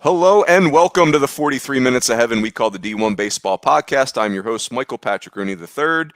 Hello and welcome to the 43 Minutes of Heaven we call the D1Baseball Podcast. I'm your host, Michael Patrick Rooney III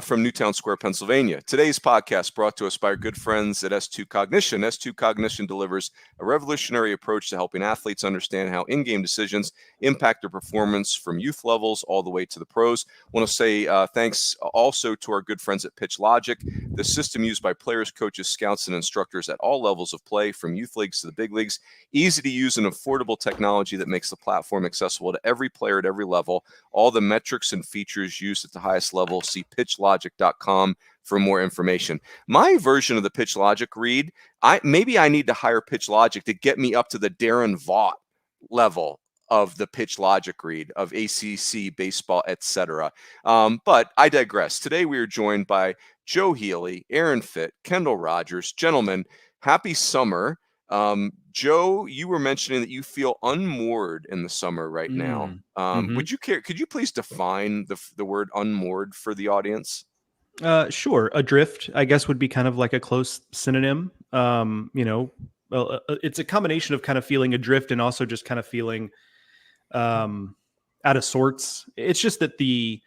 from Newtown Square, Pennsylvania. Today's podcast brought to us by our good friends at S2 Cognition. S2 Cognition delivers a revolutionary approach to helping athletes understand how in-game decisions impact their performance from youth levels all the way to the pros. I want to say thanks also to our good friends at Pitch Logic, the system used by players, coaches, scouts, and instructors at all levels of play, from youth leagues to the big leagues. Easy to use and affordable technology that makes the platform accessible to every player at every level. All the metrics and features used at the highest level. See pitchlogic.com for more information. My version of the Pitch Logic read, maybe I need to hire Pitch Logic to get me up to the Darren Vaught level of the Pitch Logic read of ACC, baseball, etc. But I digress. Today we are joined by Joe Healy, Aaron Fitt, Kendall Rogers. Gentlemen, happy summer. Joe, you were mentioning that you feel unmoored in the summer right now. Could you please define the word unmoored for the audience? Sure. Adrift, I guess, would be kind of like a close synonym. It's a combination of kind of feeling adrift and also just kind of feeling out of sorts. It's just that the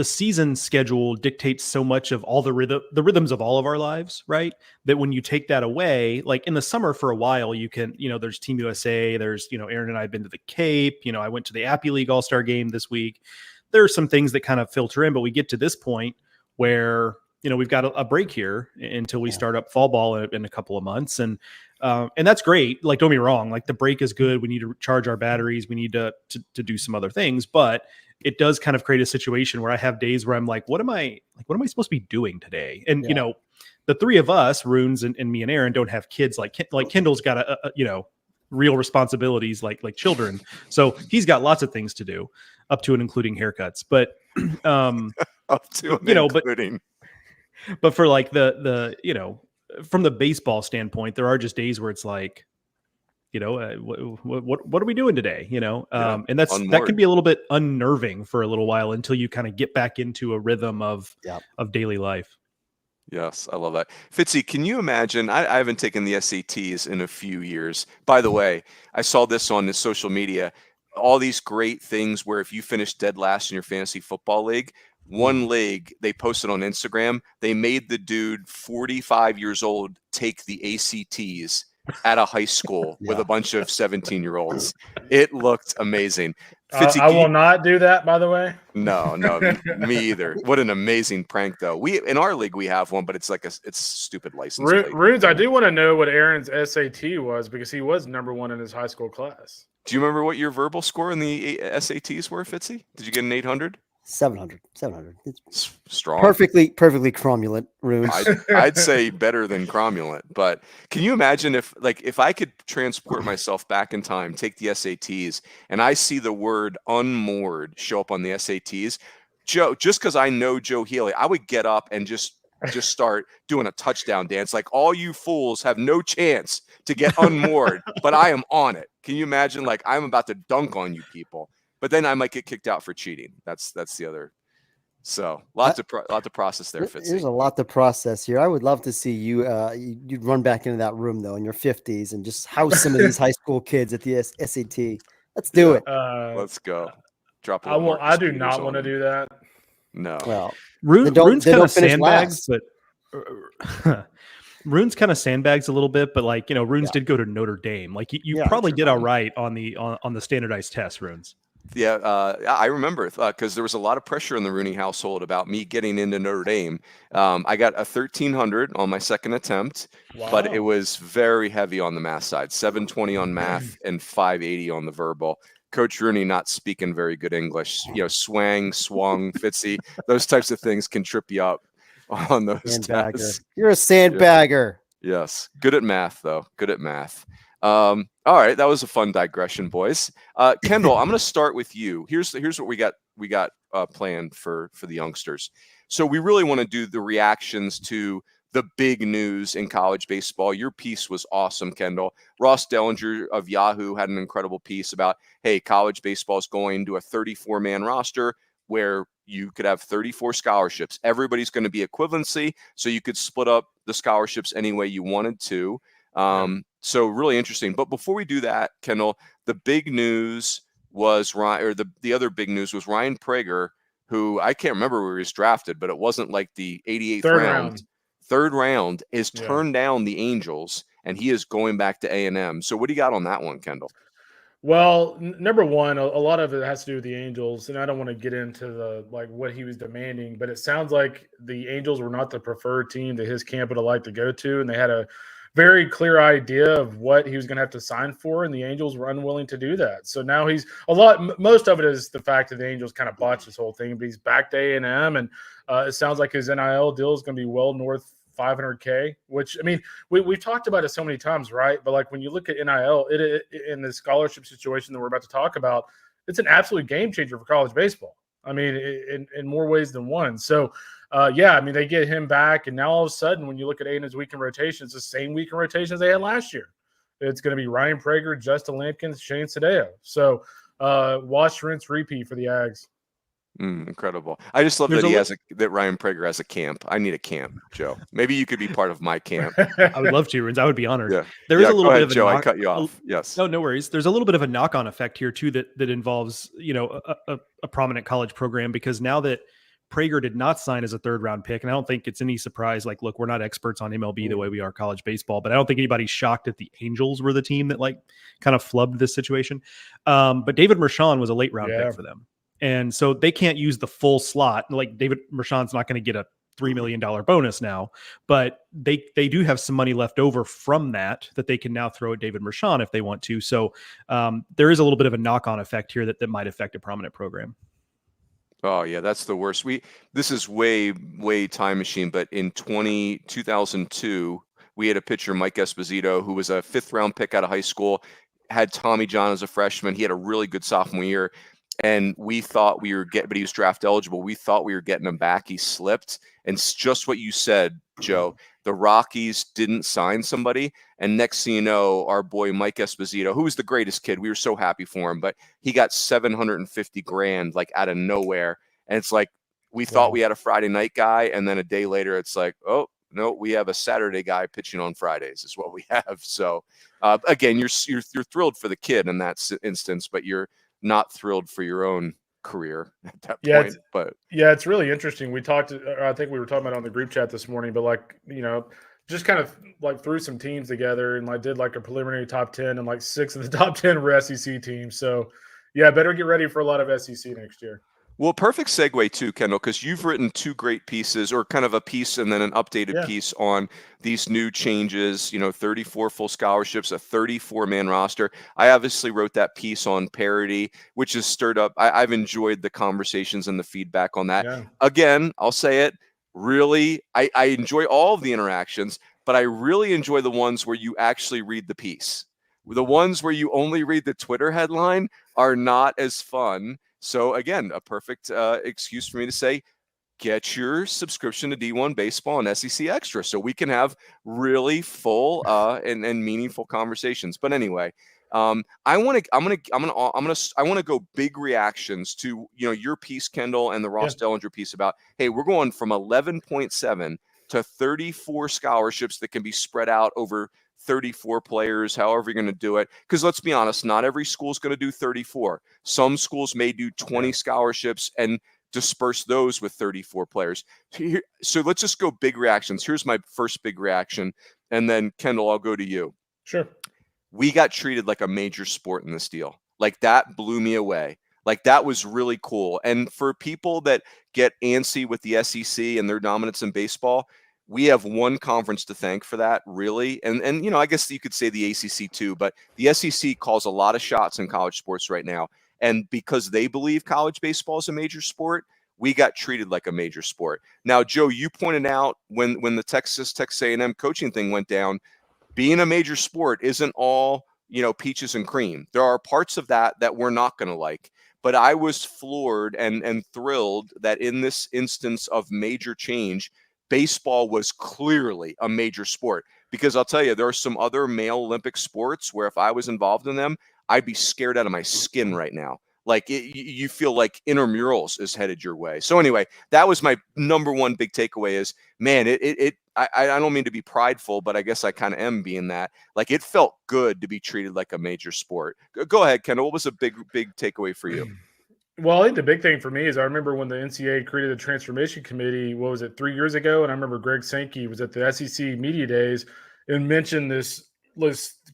season schedule dictates so much of all the rhythms of all of our lives, right? That when you take that away, like in the summer for a while, you can, there's Team USA, there's, Aaron and I have been to the Cape, I went to the Appy League All-Star game this week. There are some things that kind of filter in, but we get to this point where, we've got a break here until we start up fall ball in a couple of months. And that's great. Like, don't get me wrong, like the break is good. We need to charge our batteries. We need to do some other things, but it does kind of create a situation where I have days where I'm like, what am I supposed to be doing today? And, the three of us, Runes and me and Aaron, don't have kids like Kendall's got a real responsibilities like children. So he's got lots of things to do, up to and including haircuts. But up to and including. But for like the from the baseball standpoint, there are just days where it's like, what are we doing today? And that can be a little bit unnerving for a little while until you kind of get back into a rhythm of daily life. Yes, I love that. Fitzy, can you imagine? I haven't taken the SATs in a few years. By the way, I saw this on the social media. All these great things where if you finish dead last in your fantasy football league, one league, they posted on Instagram, they made the dude 45 years old take the ACTs at a high school with a bunch of 17-year-olds. It looked amazing. Fitzy, I will not do that, by the way. No, me either. What an amazing prank, though. In our league we have one, but it's like it's stupid license plate. Runes, I do want to know what Aaron's SAT was because he was number one in his high school class. Do you remember what your verbal score in the SATs were, Fitzy? Did you get an 800? 700. It's strong. Perfectly cromulent, Runes. I'd say better than cromulent. But can you imagine if I could transport myself back in time, take the SATs, and I see the word unmoored show up on the SATs, Joe, just because I know Joe Healy, I would get up and just start doing a touchdown dance. Like, all you fools have no chance to get unmoored, but I am on it. Can you imagine? Like, I'm about to dunk on you people. But then I might get kicked out for cheating. That's the other. So lot to process there, Fitzy. There's a lot to process here. I would love to see you. You'd run back into that room though in your 50s and just house some of these high school kids at the SAT. Let's do it. Let's go. Drop. I do not want to do that. No. Well, Rune's kind of sandbags, but Rune's kind of sandbags a little bit. But Runes did go to Notre Dame. Like you probably did all right on the standardized test, Runes. Yeah, I remember because there was a lot of pressure in the Rooney household about me getting into Notre Dame. I got a 1300 on my second attempt, but it was very heavy on the math side, 720 on math and 580 on the verbal. Coach Rooney not speaking very good English, swung, Fitzy, those types of things can trip you up on those tests. You're a sandbagger. Yes. Good at math, though. Good at math. All right, that was a fun digression, boys. Kendall, I'm going to start with you. Here's what we got planned for the youngsters. So we really want to do the reactions to the big news in college baseball. Your piece was awesome, Kendall. Ross Dellinger of Yahoo had an incredible piece about, hey, college baseball is going to a 34-man roster where you could have 34 scholarships. Everybody's going to be equivalency, so you could split up the scholarships any way you wanted to. So really interesting. But before we do that, Kendall, the big news was the other big news was Ryan Prager, who I can't remember where he was drafted, but it wasn't like the 88th round. Third round is turned down the Angels, and he is going back to A&M. So what do you got on that one, Kendall? Well, number one, a lot of it has to do with the Angels, and I don't want to get into the what he was demanding, but it sounds like the Angels were not the preferred team that his camp would have liked to go to, and they had a very clear idea of what he was going to have to sign for, and the Angels were unwilling to do that. So now most of it is the fact that the Angels kind of botched this whole thing, but he's back to A&M, and it sounds like his NIL deal is going to be well north $500K, which, I mean, we've talked about it so many times, right? But like when you look at NIL, it in the scholarship situation that we're about to talk about, it's an absolute game changer for college baseball. I mean, in more ways than one. So, I mean, they get him back, and now all of a sudden, when you look at A&M's weekend rotation, it's the same weekend rotations they had last year. It's going to be Ryan Prager, Justin Lampkins, Shane Sadeo. So, wash, rinse, repeat for the Ags. Incredible. I just love that Ryan Prager has a camp. I need a camp, Joe. Maybe you could be part of my camp. I would love to, Rins. I would be honored. Yeah. There is a little bit of Joe, I cut you off. Yes. No worries. There's a little bit of a knock-on effect here too that involves, a prominent college program, because now that Prager did not sign as a third-round pick, and I don't think it's any surprise. Like, look, we're not experts on MLB the way we are college baseball, but I don't think anybody's shocked that the Angels were the team that kind of flubbed this situation. But David Mershon was a late-round pick for them. And so they can't use the full slot. Like, David Mershon's not going to get a $3 million bonus now, but they do have some money left over from that they can now throw at David Mershon if they want to. So there is a little bit of a knock-on effect here that might affect a prominent program. Oh yeah, that's the worst. This is way time machine, but in 2002, we had a pitcher, Mike Esposito, who was a 5th round pick out of high school, had Tommy John as a freshman. He had a really good sophomore year. And we thought but he was draft eligible. We thought we were getting him back. He slipped. And it's just what you said, Joe. The Rockies didn't sign somebody. And next thing you know, our boy Mike Esposito, who was the greatest kid, we were so happy for him, but he got $750,000 like out of nowhere. And it's like, we thought we had a Friday night guy. And then a day later, it's like, oh, no, we have a Saturday guy pitching on Fridays is what we have. So again, you're thrilled for the kid in that instance, but you're not thrilled for your own career at that point. But it's really interesting. I think we were talking about it on the group chat this morning, but just kind of threw some teams together and did a preliminary top 10, and 6 of the top 10 were SEC teams. So better get ready for a lot of SEC next year. Well, perfect segue too, Kendall, because you've written 2 great pieces, or kind of a piece and then an updated piece on these new changes, 34 full scholarships, a 34-man roster. I obviously wrote that piece on parity, which has stirred up. I've enjoyed the conversations and the feedback on that. Yeah. Again, I'll say it, really, I enjoy all of the interactions, but I really enjoy the ones where you actually read the piece. The ones where you only read the Twitter headline are not as fun. So again, a perfect excuse for me to say, get your subscription to D1 Baseball and SEC Extra, so we can have really full and meaningful conversations. But anyway, I want to go big reactions to your piece, Kendall, and the Ross Dellinger piece about, hey, we're going from 11.7 to 34 scholarships that can be spread out over 34 players, however you're going to do it. Because let's be honest, not every school is going to do 34. Some schools may do 20 scholarships and disperse those with 34 players. So let's just go big reactions. Here's my first big reaction. And then, Kendall, I'll go to you. Sure. We got treated like a major sport in this deal. That blew me away. That was really cool. And for people that get antsy with the SEC and their dominance in baseball, we have one conference to thank for that, really. And I guess you could say the ACC too, but the SEC calls a lot of shots in college sports right now. And because they believe college baseball is a major sport, we got treated like a major sport. Now, Joe, you pointed out when the Texas A&M coaching thing went down, being a major sport isn't all, peaches and cream. There are parts of that we're not going to like. But I was floored and thrilled that in this instance of major change, baseball was clearly a major sport, because I'll tell you, there are some other male Olympic sports where if I was involved in them, I'd be scared out of my skin right now. You feel like intramurals is headed your way. So anyway, that was my number one big takeaway is, man, it I don't mean to be prideful, but I guess I kind of am being that. Like, it felt good to be treated like a major sport. Go ahead, Kendall. What was a big takeaway for you? Well, I think the big thing for me is I remember when the NCAA created the Transformation Committee, what was it, 3 years ago? And I remember Greg Sankey was at the SEC Media Days and mentioned this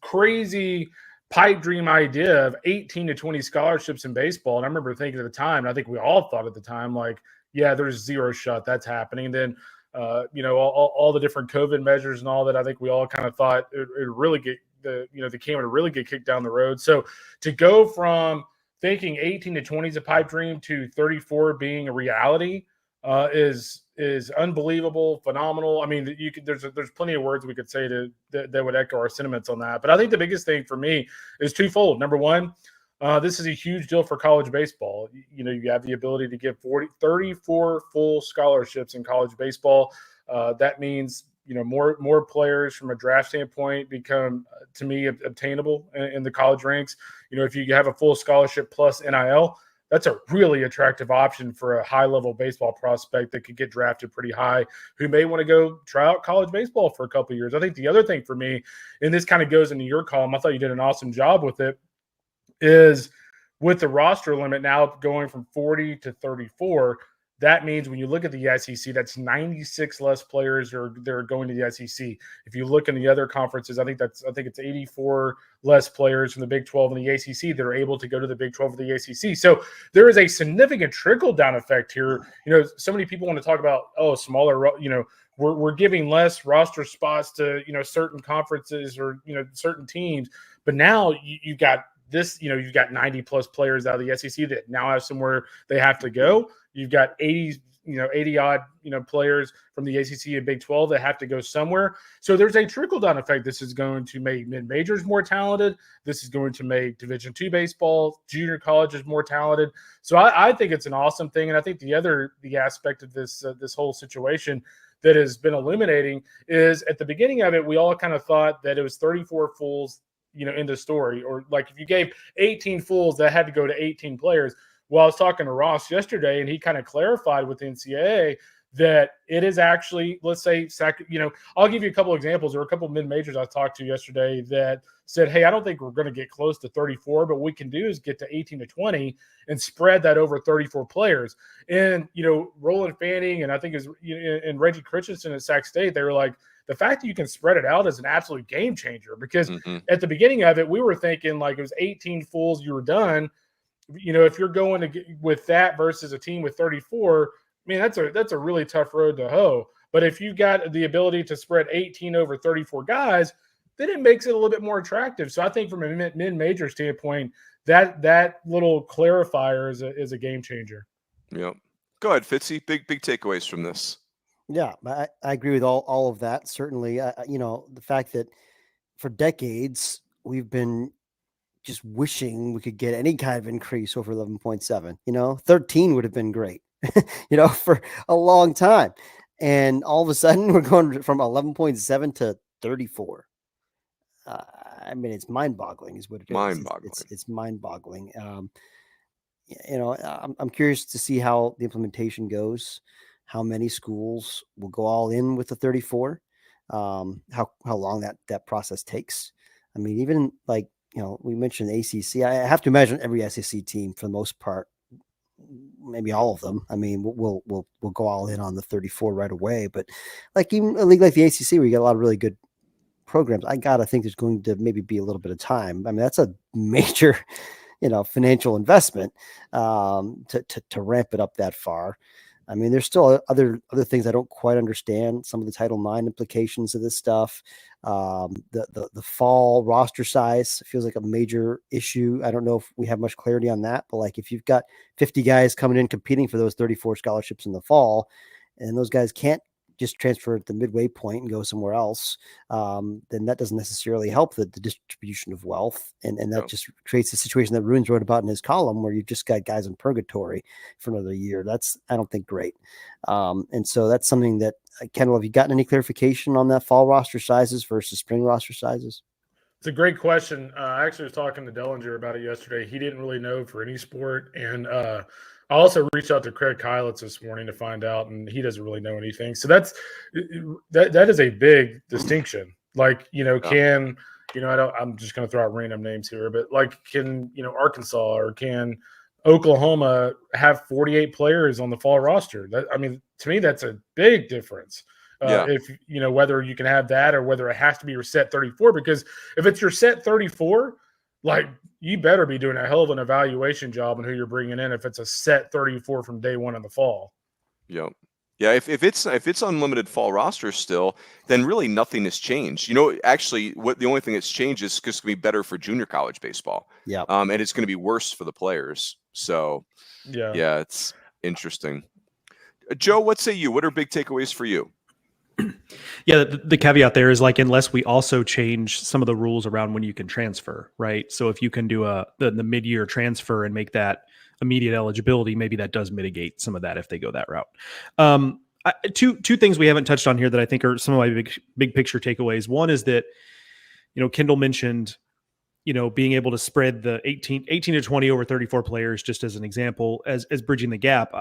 crazy pipe dream idea of 18 to 20 scholarships in baseball. And I remember thinking at the time, and I think we all thought at the time, like, yeah, there's zero shot that's happening. And then, all the different COVID measures and all that, I think we all kind of thought it really get the can would really get kicked down the road. So to go from thinking 18 to 20 is a pipe dream to 34 being a reality is unbelievable, phenomenal. I mean, there's plenty of words we could say that would echo our sentiments on that. But I think the biggest thing for me is twofold. Number one, this is a huge deal for college baseball. You have the ability to give 34 full scholarships in college baseball. That means more players from a draft standpoint become, to me, obtainable in the college ranks. If you have a full scholarship plus NIL, that's a really attractive option for a high-level baseball prospect that could get drafted pretty high, who may want to go try out college baseball for a couple of years. I think the other thing for me, and this kind of goes into your column, I thought you did an awesome job with it, is with the roster limit now going from 40 to 34, that means when you look at the SEC, that's 96 less players that are going to the SEC. If you look in the other conferences, I think it's 84 less players from the Big 12 and the ACC that are able to go to the Big 12 or the ACC. So there is a significant trickle down effect here. So many people want to talk about smaller. We're giving less roster spots to certain conferences or certain teams, but now you've got this. You've got 90 plus players out of the SEC that now have somewhere they have to go. You've got 80 odd, players from the ACC and Big 12 that have to go somewhere. So there's a trickle down effect. This is going to make mid-majors more talented. This is going to make Division II baseball, junior colleges more talented. So I think it's an awesome thing. And I think the aspect of this whole situation that has been illuminating is at the beginning of it, we all kind of thought that it was 34 fulls, in the story, or like if you gave 18 fulls, that had to go to 18 players. Well, I was talking to Ross yesterday, and he kind of clarified with the NCAA that it is actually, let's say, I'll give you a couple examples. There were a couple of mid-majors I talked to yesterday that said, hey, I don't think we're going to get close to 34, but what we can do is get to 18 to 20 and spread that over 34 players. And, Roland Fanning and I think and Reggie Christensen at Sac State, they were like, the fact that you can spread it out is an absolute game changer, because at the beginning of it, we were thinking like it was 18 fulls, you were done. If you're going with that versus a team with 34, that's a really tough road to hoe. But if you got the ability to spread 18 over 34 guys, then it makes it a little bit more attractive. So I think from a mid-major standpoint, that little clarifier is a game changer. Yep. Go ahead, Fitzy. Big takeaways from this. Yeah, I agree with all of that. Certainly, the fact that for decades we've been just wishing we could get any kind of increase over 11.7. 13 would have been great, for a long time. And all of a sudden we're going from 11.7 to 34. It's mind-boggling is what it is. Mind-boggling. It's mind-boggling. I'm curious to see how the implementation goes, how many schools will go all in with the 34, how long that process takes. Even like, we mentioned ACC. I have to imagine every SEC team, for the most part, maybe all of them, we'll go all in on the 34 right away. But like even a league like the ACC, where you got a lot of really good programs, I gotta think there's going to maybe be a little bit of time. That's a major, financial investment to ramp it up that far. There's still other things I don't quite understand. Some of the Title IX implications of this stuff. The fall roster size feels like a major issue. I don't know if we have much clarity on that, but like if you've got 50 guys coming in competing for those 34 scholarships in the fall, and those guys can't just transfer at the midway point and go somewhere else, then that doesn't necessarily help the distribution of wealth. And that just creates a situation that Rooney wrote about in his column, where you've just got guys in purgatory for another year. That's, I don't think, great. And so that's something that, Kendall, have you gotten any clarification on that fall roster sizes versus spring roster sizes? It's a great question. I actually was talking to Dellinger about it yesterday. He didn't really know for any sport. And I also reached out to Craig Kylitz this morning to find out, and he doesn't really know anything. So that is a big distinction. Like, I'm just going to throw out random names here, but like, can, Arkansas or can Oklahoma have 48 players on the fall roster? To me, that's a big difference. If, whether you can have that or whether it has to be your set 34, because if it's your set 34, like, you better be doing a hell of an evaluation job on who you're bringing in if it's a set 34 from day one in the fall. Yep. Yeah, if it's unlimited fall roster still, then really nothing has changed. Actually, the only thing that's changed is it's going to be better for junior college baseball. Yeah, and it's going to be worse for the players. So, yeah, it's interesting. Joe, what say you? What are big takeaways for you? Yeah, the caveat there is, like, unless we also change some of the rules around when you can transfer, right? So if you can do the mid-year transfer and make that immediate eligibility, maybe that does mitigate some of that if they go that route. Two things we haven't touched on here that I think are some of my big picture takeaways. One is that, Kendall mentioned, being able to spread the 18 to 20 over 34 players, just as an example, as bridging the gap.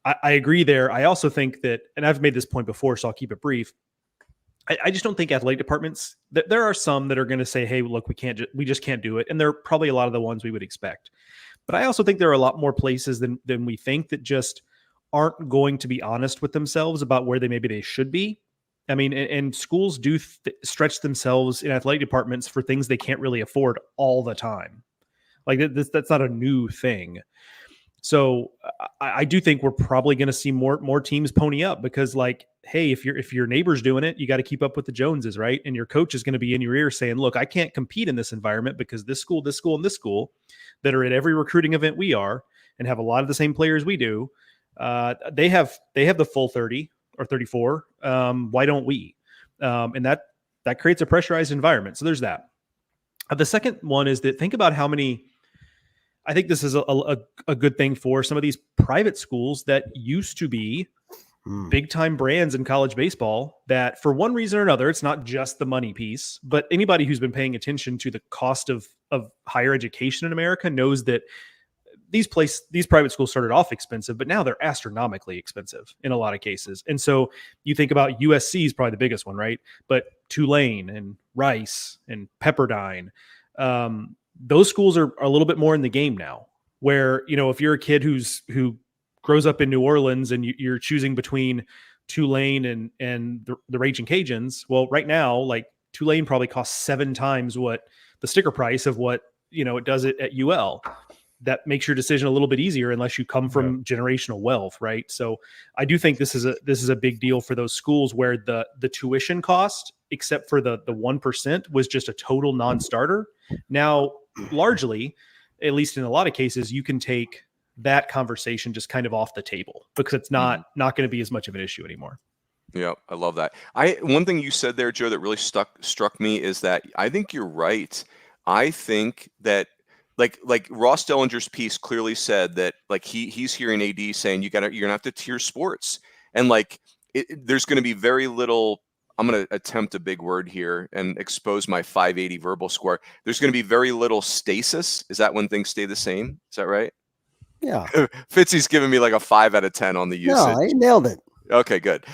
I agree there. I also think that, and I've made this point before, so I'll keep it brief. I just don't think athletic departments, that there are some that are going to say, hey, look, we just can't do it. And they're probably a lot of the ones we would expect. But I also think there are a lot more places than we think that just aren't going to be honest with themselves about where maybe they should be. I mean, and schools do stretch themselves in athletic departments for things they can't really afford all the time. Like, that's not a new thing. So I do think we're probably going to see more teams pony up, because, like, hey, if your neighbor's doing it, you got to keep up with the Joneses, right? And your coach is going to be in your ear saying, look, I can't compete in this environment because this school, and this school that are at every recruiting event we are and have a lot of the same players we do, they have the full 30 or 34. Why don't we? And that creates a pressurized environment. So there's that. The second one is that, think about how many. I think this is a good thing for some of these private schools that used to be big time brands in college baseball, that for one reason or another, it's not just the money piece, but anybody who's been paying attention to the cost of higher education in America knows that these private schools started off expensive, but now they're astronomically expensive in a lot of cases. And so you think about USC is probably the biggest one, right? But Tulane and Rice and Pepperdine, those schools are a little bit more in the game now, where, if you're a kid who grows up in New Orleans and you're choosing between Tulane and the Raging Cajuns, well, right now, like, Tulane probably costs 7 times what the sticker price of what, it does it at UL. That makes your decision a little bit easier unless you come from generational wealth, right? So I do think this is a big deal for those schools where the tuition cost, except for the 1%, was just a total non-starter. Now, largely, at least in a lot of cases, you can take that conversation just kind of off the table, because it's not going to be as much of an issue anymore. Yeah, I love that. One thing you said there, Joe, that really struck me is that I think you're right. I think that like Ross Dellinger's piece clearly said that, like, he's hearing AD saying you're gonna have to tier sports, and like there's going to be very little. I'm going to attempt a big word here and expose my 580 verbal score. There's going to be very little stasis. Is that when things stay the same? Is that right? Yeah. Fitzy's giving me like a 5 out of 10 on the usage. No, I nailed it. Okay, good.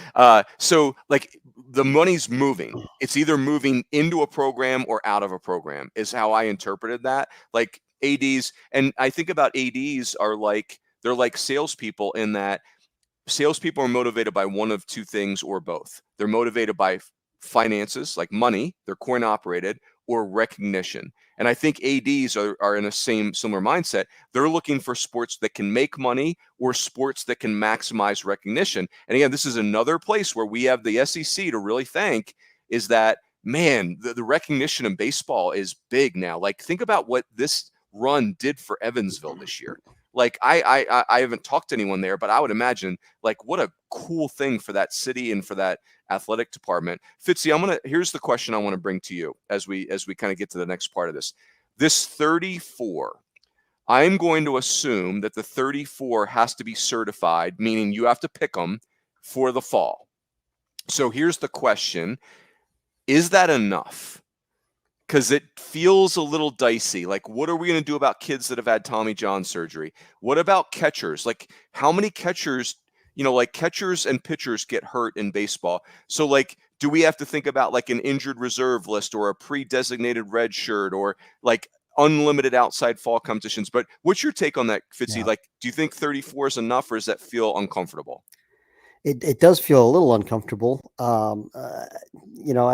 So, like, the money's moving. It's either moving into a program or out of a program, is how I interpreted that. Like, ADs, and I think about ADs they're like salespeople, in that salespeople are motivated by one of two things or both. They're motivated by finances, like money, they're coin operated, or recognition. And I think ADs are in a similar mindset. They're looking for sports that can make money or sports that can maximize recognition. And again, this is another place where we have the SEC to really thank, is that, man, the recognition in baseball is big now. Like, think about what this run did for Evansville this year. Like, I haven't talked to anyone there, but I would imagine, like, what a cool thing for that city and for that athletic department. Fitzy, here's the question I want to bring to you as we kind of get to the next part of this. This 34, I'm going to assume that the 34 has to be certified, meaning you have to pick them for the fall. So here's the question. Is that enough? because it feels a little dicey. Like, what are we going to do about kids that have had Tommy John surgery? What about catchers? Like, how many catchers, like catchers and pitchers get hurt in baseball? So, like, do we have to think about like an injured reserve list or a pre-designated red shirt or like unlimited outside fall competitions? But what's your take on that, Fitzy? Yeah. Like, do you think 34 is enough, or does that feel uncomfortable? It does feel a little uncomfortable. I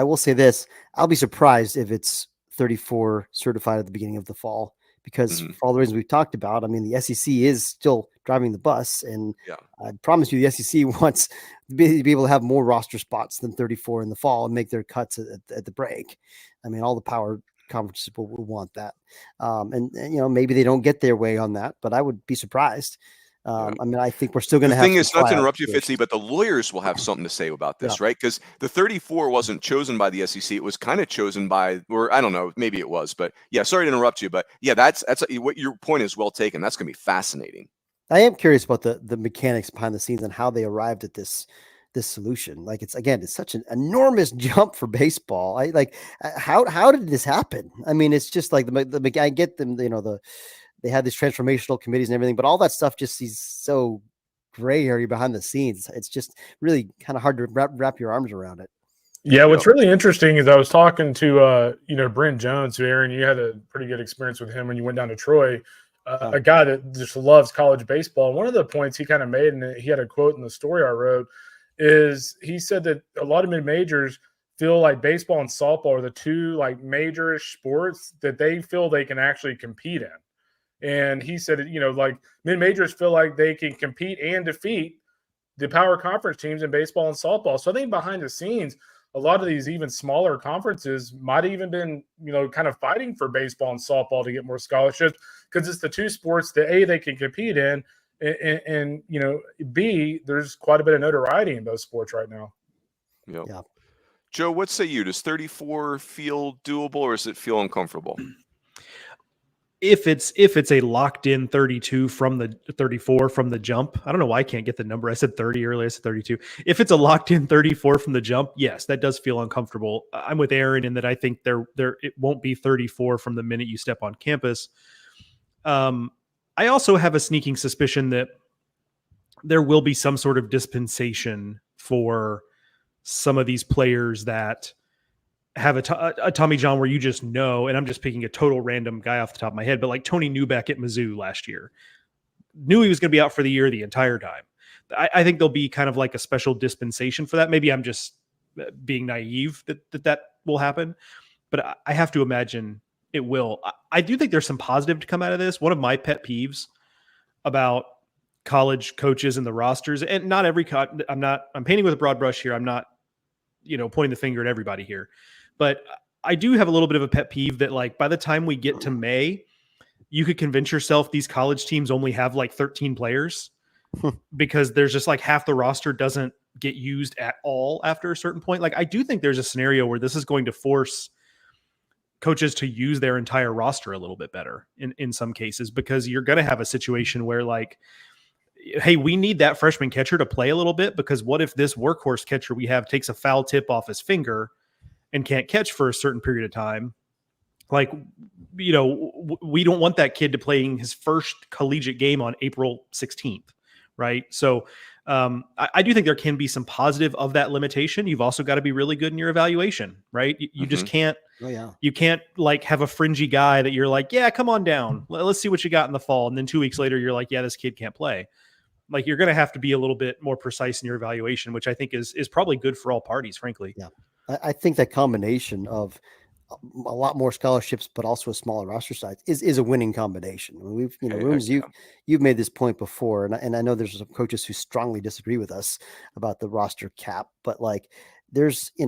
will say this: I'll be surprised if it's 34 certified at the beginning of the fall, because Mhm. for all the reasons we've talked about, I mean, the SEC is still driving the bus, and Yeah. I promise you, the SEC wants to be able to have more roster spots than 34 in the fall and make their cuts at the break. I mean, all the power conferences will want that, and maybe they don't get their way on that, but I would be surprised. Yeah. I mean, I think we're still going The to have thing some is, not to tryout interrupt you, situations. Fitzy, but the lawyers will have something to say about this, right? Because the 34 wasn't chosen by the SEC; it was kind of chosen by, or I don't know, maybe it was, but yeah. Sorry to interrupt you, but yeah, that's what your point is. Well taken. That's going to be fascinating. I am curious about the mechanics behind the scenes and how they arrived at this solution. Like, it's such an enormous jump for baseball. How did this happen? I mean, it's just like I get them, they had these transformational committees and everything, but all that stuff just seems so gray area behind the scenes. It's just really kind of hard to wrap your arms around it. Yeah, what's really interesting is I was talking to Brent Jones, who, Aaron, you had a pretty good experience with him when you went down to Troy, a guy that just loves college baseball. And one of the points he kind of made, and he had a quote in the story I wrote, is he said that a lot of mid-majors feel like baseball and softball are the two like major-ish sports that they feel they can actually compete in. And he said, like mid-majors feel like they can compete and defeat the power conference teams in baseball and softball. So I think behind the scenes, a lot of these even smaller conferences might have even been, kind of fighting for baseball and softball to get more scholarships, because it's the two sports that A, they can compete in, and B, there's quite a bit of notoriety in those sports right now. Yep. Yeah. Joe, what say you? Does 34 feel doable, or does it feel uncomfortable? If it's a locked in 32 from the 34 from the jump, I don't know why I can't get the number. I said 30 earlier, I said 32. If it's a locked in 34 from the jump, yes, that does feel uncomfortable. I'm with Aaron in that I think it won't be 34 from the minute you step on campus. I also have a sneaking suspicion that there will be some sort of dispensation for some of these players that have a Tommy John where you just know, and I'm just picking a total random guy off the top of my head, but like Tony Newbeck at Mizzou last year, knew he was going to be out for the year the entire time. I think there'll be kind of like a special dispensation for that. Maybe I'm just being naive that will happen, but I have to imagine it will. I do think there's some positive to come out of this. One of my pet peeves about college coaches and the rosters, and not every I'm painting with a broad brush here. I'm not, pointing the finger at everybody here, but I do have a little bit of a pet peeve that, like, by the time we get to May, you could convince yourself these college teams only have like 13 players because there's just like half the roster doesn't get used at all after a certain point. Like, I do think there's a scenario where this is going to force coaches to use their entire roster a little bit better in some cases, because you're going to have a situation where, like, hey, we need that freshman catcher to play a little bit, because what if this workhorse catcher we have takes a foul tip off his finger and can't catch for a certain period of time? Like, we don't want that kid to playing his first collegiate game on April 16th. Right. So I do think there can be some positive of that limitation. You've also got to be really good in your evaluation, right? You just can't, you can't like have a fringy guy that you're like, yeah, come on down. Let's see what you got in the fall. And then 2 weeks later, you're like, yeah, this kid can't play. Like, you're going to have to be a little bit more precise in your evaluation, which I think is probably good for all parties, frankly. Yeah. I think that combination of a lot more scholarships, but also a smaller roster size is a winning combination. I mean, Rooms, you've made this point before, and I know there's some coaches who strongly disagree with us about the roster cap, but like, there's a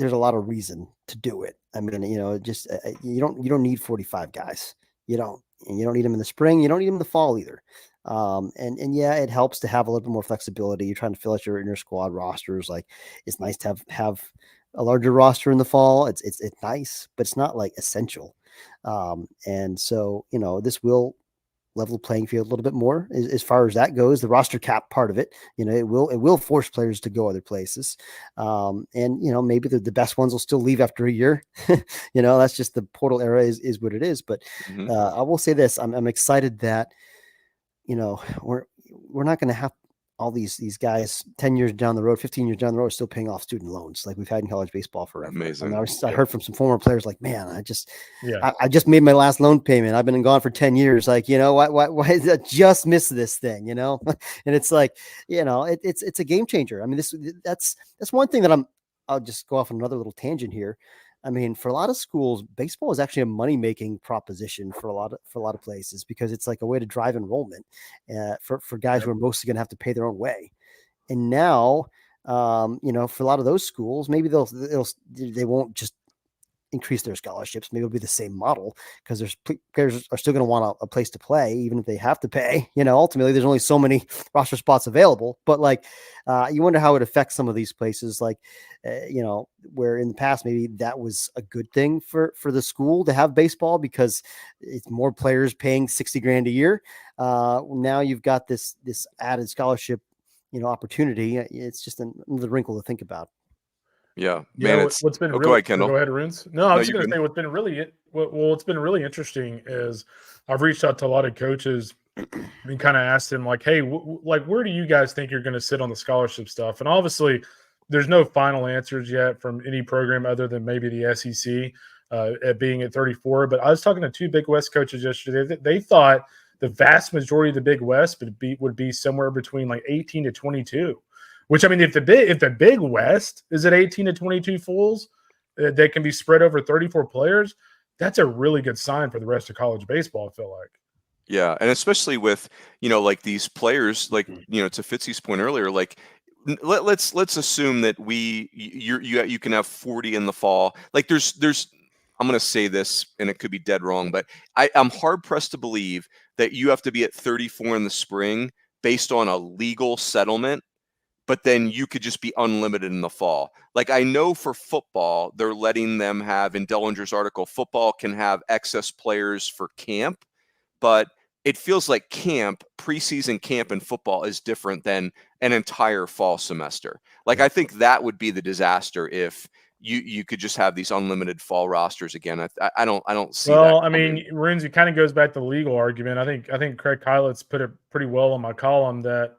lot of reason to do it. I mean, just you don't need 45 guys. You don't need them in the spring. You don't need them in the fall either. And yeah, it helps to have a little bit more flexibility. You're trying to fill out your inner squad rosters. Like, it's nice to have a larger roster in the fall. It's nice, but it's not like essential. And so, this will level playing field a little bit more as far as that goes. The roster cap part of it, it will force players to go other places. And, maybe the best ones will still leave after a year. That's just the portal era is what it is. But I will say this, I'm excited that, we're not going to have all these guys 10 years down the road, 15 years down the road, still paying off student loans like we've had in college baseball forever. Amazing. I heard from some former players like, man, I just made my last loan payment. I've been gone for 10 years. Like, why did I just miss this thing, and it's like, it's a game changer. I mean, that's one thing that I'll just go off on another little tangent here. I mean, for a lot of schools, baseball is actually a money-making proposition for a lot of places, because it's like a way to drive enrollment for guys who are mostly going to have to pay their own way. And now, for a lot of those schools, maybe they won't just increase their scholarships. Maybe it'll be the same model, because there's players are still going to want a place to play, even if they have to pay. Ultimately, there's only so many roster spots available. But you wonder how it affects some of these places, where in the past maybe that was a good thing for the school to have baseball, because it's more players paying $60,000 a year. Now you've got this added scholarship, opportunity. It's just another wrinkle to think about. Yeah, man. What's been really, go ahead, Kendall. Go ahead, Runes. No, I was going to say what's been really interesting is I've reached out to a lot of coaches and kind of asked them hey, where do you guys think you're going to sit on the scholarship stuff? And obviously, there's no final answers yet from any program other than maybe the SEC at being at 34. But I was talking to two Big West coaches yesterday. They thought the vast majority of the Big West would be somewhere between 18 to 22. Which, I mean, if the Big West is at 18 to 22 fulls that can be spread over 34 players, that's a really good sign for the rest of college baseball, I feel like. Yeah, and especially with, these players, to Fitzy's point earlier, let's assume that you can have 40 in the fall. There's I'm going to say this, and it could be dead wrong, but I'm hard pressed to believe that you have to be at 34 in the spring based on a legal settlement, but then you could just be unlimited in the fall. I know for football, they're letting them have, in Dellinger's article, football can have excess players for camp, but it feels like preseason camp in football is different than an entire fall semester. I think that would be the disaster if you could just have these unlimited fall rosters again. I don't see that. Well, I mean, Runes, it kind of goes back to the legal argument. I think Craig Kylett's put it pretty well on my column that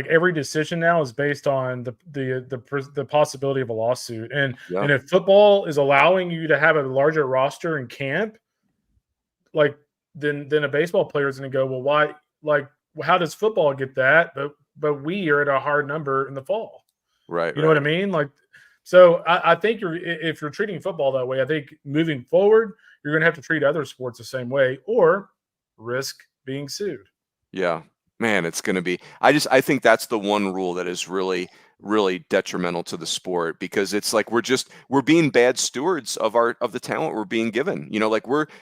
every decision now is based on the possibility of a lawsuit. And if football is allowing you to have a larger roster in camp, then a baseball player is going to go, well, why? How does football get that? But we are at a hard number in the fall. Right. You know what I mean? So I think if you're treating football that way, I think moving forward, you're going to have to treat other sports the same way or risk being sued. Yeah. Man, it's going to be. I think that's the one rule that is really, really detrimental to the sport, because it's we're being bad stewards of the talent we're being given.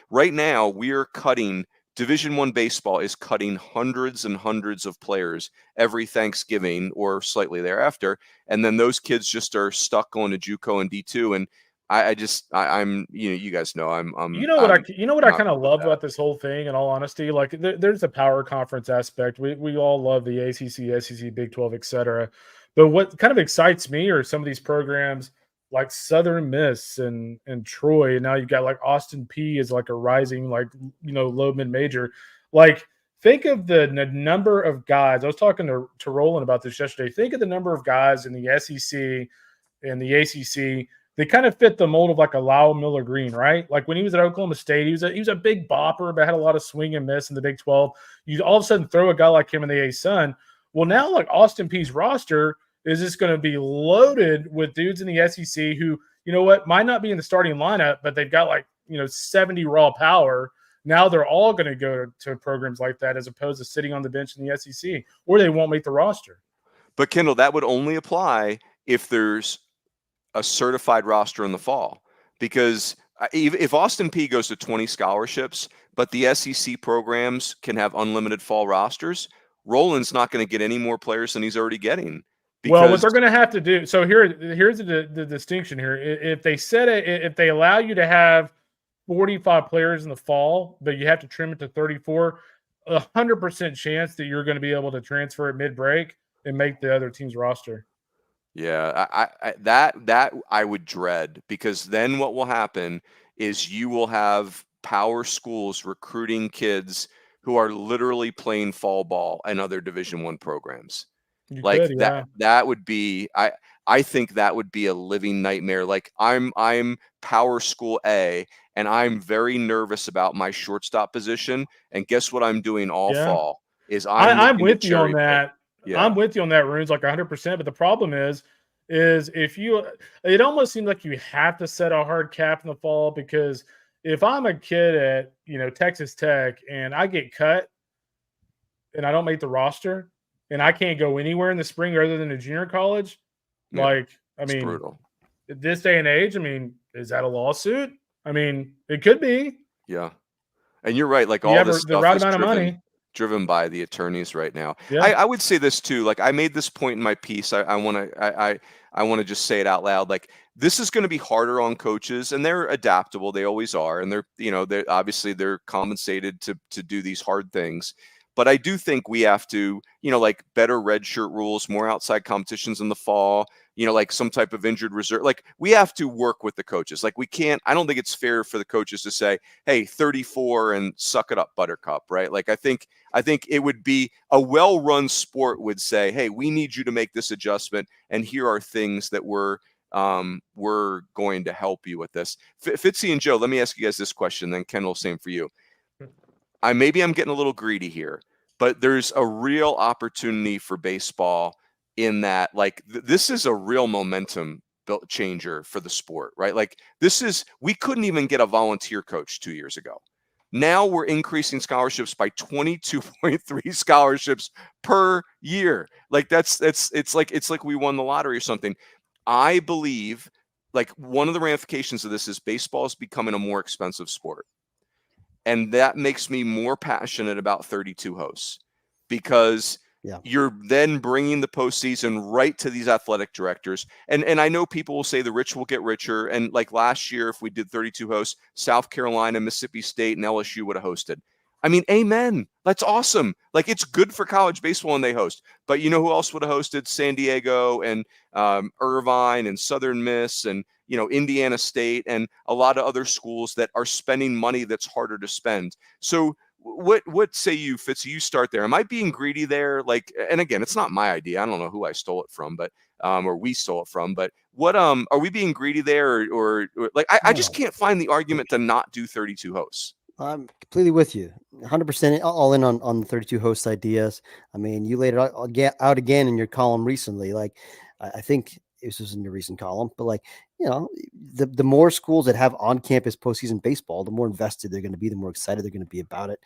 Right now we are cutting. Division I baseball is cutting hundreds and hundreds of players every Thanksgiving or slightly thereafter, and then those kids just are stuck going to JUCO and D2. And I'm you guys know I'm what I kind of love about this whole thing, in all honesty. There's a power conference aspect. We all love the ACC, SEC, Big 12, etc. But what kind of excites me are some of these programs like Southern Miss and Troy. And now you've got Austin P is a rising low mid major. Think of the number of guys. I was talking to Roland about this yesterday. Think of the number of guys in the SEC and the ACC. They kind of fit the mold of a Lyle Miller Green, right? When he was at Oklahoma State, he was a big bopper, but had a lot of swing and miss in the Big 12. You all of a sudden throw a guy like him in the A-Sun. Well, now Austin P's roster is just going to be loaded with dudes in the SEC who, might not be in the starting lineup, but they've got 70 raw power. Now they're all going to go to programs like that, as opposed to sitting on the bench in the SEC, or they won't make the roster. But Kendall, that would only apply if there's a certified roster in the fall, because if Austin P goes to 20 scholarships, but the SEC programs can have unlimited fall rosters, Roland's not going to get any more players than he's already getting. Well, what they're going to have to do. So here's the distinction here. If they allow you to have 45 players in the fall, but you have to trim it to 34, 100% chance that you're going to be able to transfer it mid-break and make the other team's roster. Yeah, that I would dread, because then what will happen is you will have power schools recruiting kids who are literally playing fall ball and other Division I programs. You Like could, yeah. that would be, I think that would be a living nightmare. Like I'm power school A, and I'm very nervous about my shortstop position. And guess what I'm doing all Yeah. fall is I'm looking to with you on cherry pick. that. Yeah. I'm with you on that, Runes, like 100%. But the problem is if it almost seems like you have to set a hard cap in the fall, because if I'm a kid at, Texas Tech and I get cut and I don't make the roster and I can't go anywhere in the spring other than a junior college, It's brutal. At this day and age, is that a lawsuit? It could be. Yeah. And you're right. Like You all have this the stuff right is amount of money. driven by the attorneys right now. Yeah. I would say this too. Like I made this point in my piece. I want to just say it out loud. Like this is going to be harder on coaches, and they're adaptable. They always are. And they're obviously they're compensated to do these hard things. But I do think we have to, like better redshirt rules, more outside competitions in the fall, like some type of injured reserve. Like we have to work with the coaches. Like I don't think it's fair for the coaches to say, hey, 34 and suck it up, Buttercup, right? Like I think it would be a well-run sport would say, hey, we need you to make this adjustment, and here are things that we're going to help you with this. Fitzy and Joe, let me ask you guys this question, then Kendall, same for you. Maybe I'm getting a little greedy here, but there's a real opportunity for baseball in that, like, this is a real momentum changer for the sport, right? Like we couldn't even get a volunteer coach 2 years ago. Now we're increasing scholarships by 22.3 scholarships per year. Like it's like we won the lottery or something. I believe like one of the ramifications of this is baseball is becoming a more expensive sport. And that makes me more passionate about 32 hosts, because you're then bringing the postseason right to these athletic directors. And I know people will say the rich will get richer. And like last year, if we did 32 hosts, South Carolina, Mississippi State, and LSU would have hosted. Amen. That's awesome. Like it's good for college baseball when they host. But you know who else would have hosted? San Diego and Irvine and Southern Miss and Indiana State and a lot of other schools that are spending money that's harder to spend. So what say you, Fitz? You start there. Am I being greedy there? Like, and again, it's not my idea. I don't know who I stole it from, but or we stole it from. But what are we being greedy there, or like I just can't find the argument to not do 32 hosts. I'm completely with you. 100% all in on the 32 host ideas. You laid it out again in your column recently. Like, I think this was in your recent column, but like, the more schools that have on-campus postseason baseball, the more invested they're going to be, the more excited they're going to be about it.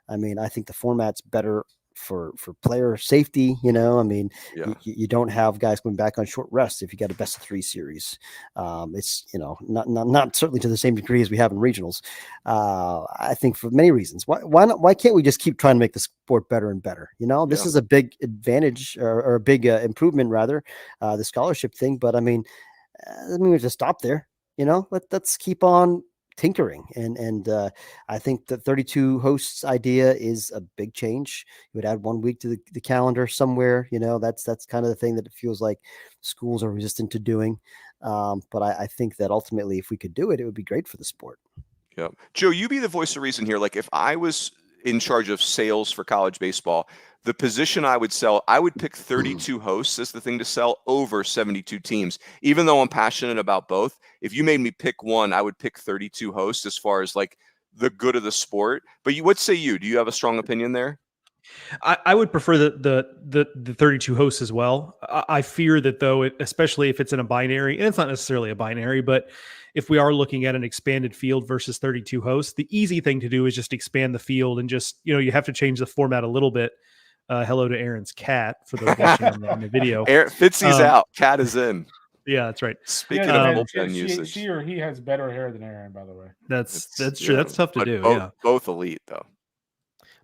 I think the format's better for player safety. You don't have guys going back on short rest if you got a best of 3 series. It's not certainly to the same degree as we have in regionals. I think for many reasons. Why can't we just keep trying to make the sport better and better? This is a big advantage or a big improvement rather, the scholarship thing. But we have to stop there. Let's keep on tinkering. And I think the 32 hosts idea is a big change. You would add 1 week to the calendar somewhere. That's kind of the thing that it feels like schools are resistant to doing. But I think that ultimately, if we could do it, it would be great for the sport. Yeah. Joe, you be the voice of reason here. Like if I was in charge of sales for college baseball, the position I would sell, I would pick 32 hosts as the thing to sell over 72 teams. Even though I'm passionate about both, if you made me pick one, I would pick 32 hosts as far as like the good of the sport. But what say you? Do you have a strong opinion there? I would prefer the 32 hosts as well. I fear that though, especially if it's in a binary, and it's not necessarily a binary, but if we are looking at an expanded field versus 32 hosts, the easy thing to do is just expand the field and just, you have to change the format a little bit. Hello to Aaron's cat for those watching on the video. Fitzy's out. Cat is in. Yeah, that's right. Speaking of bullpen usage, she or he has better hair than Aaron, by the way. That's true. That's tough to do. Both elite though.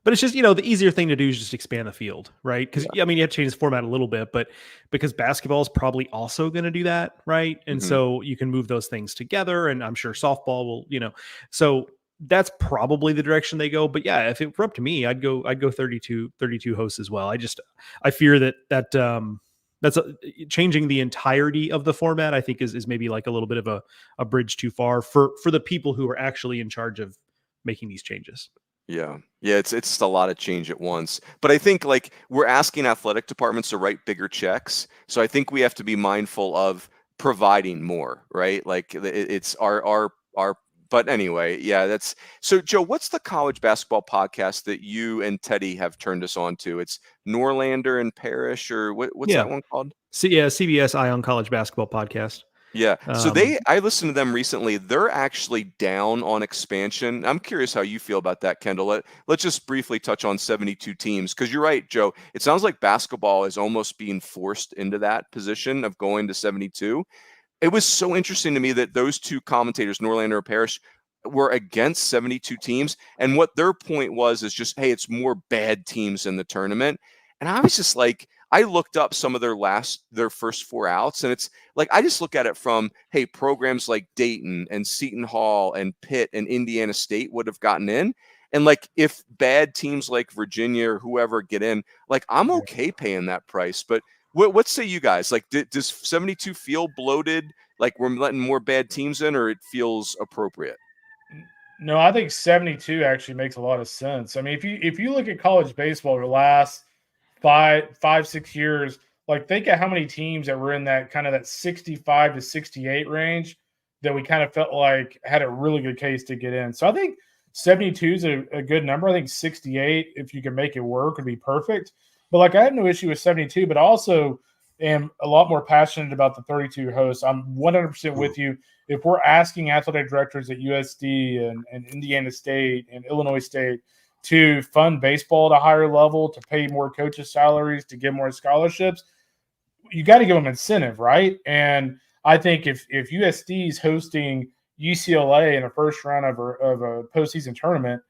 But it's just, the easier thing to do is just expand the field, right? Because, you have to change the format a little bit, but because basketball is probably also going to do that, right? And so you can move those things together, and I'm sure softball will, so that's probably the direction they go. But yeah, if it were up to me, I'd go 32 hosts as well. I fear that that's changing the entirety of the format. I think is maybe like a little bit of a bridge too far for the people who are actually in charge of making these changes. Yeah. It's just a lot of change at once. But I think like we're asking athletic departments to write bigger checks. So I think we have to be mindful of providing more, right? Like it's our but anyway, yeah, that's so Joe, what's the college basketball podcast that you and Teddy have turned us on to? It's Norlander and Parrish, or what's that one called? CBS Ion College Basketball Podcast. Yeah. So I listened to them recently. They're actually down on expansion. I'm curious how you feel about that, Kendall. Let's just briefly touch on 72 teams, because you're right, Joe. It sounds like basketball is almost being forced into that position of going to 72. It was so interesting to me that those two commentators, Norlander and Parrish, were against 72 teams. And what their point was is just, hey, it's more bad teams in the tournament. And I was just like, I looked up some of their first 4 outs, and it's like, I just look at it from, hey, programs like Dayton and Seton Hall and Pitt and Indiana State would have gotten in. And like, if bad teams like Virginia or whoever get in, like, I'm okay paying that price. But what say you guys? Like, does 72 feel bloated? Like we're letting more bad teams in, or it feels appropriate? No, I think 72 actually makes a lot of sense. I mean, if you look at college baseball the last 5-6 years, like think of how many teams that were in that kind of that 65 to 68 range that we kind of felt like had a really good case to get in. So I think 72 is a good number. I think 68, if you can make it work, would be perfect. But like, I have no issue with 72, but also am a lot more passionate about the 32 hosts. I'm 100% with you. If we're asking athletic directors at USD and Indiana State and Illinois State to fund baseball at a higher level, to pay more coaches' salaries, to give more scholarships, you got to give them incentive, right? And I think if USD is hosting UCLA in a first round of a postseason tournament,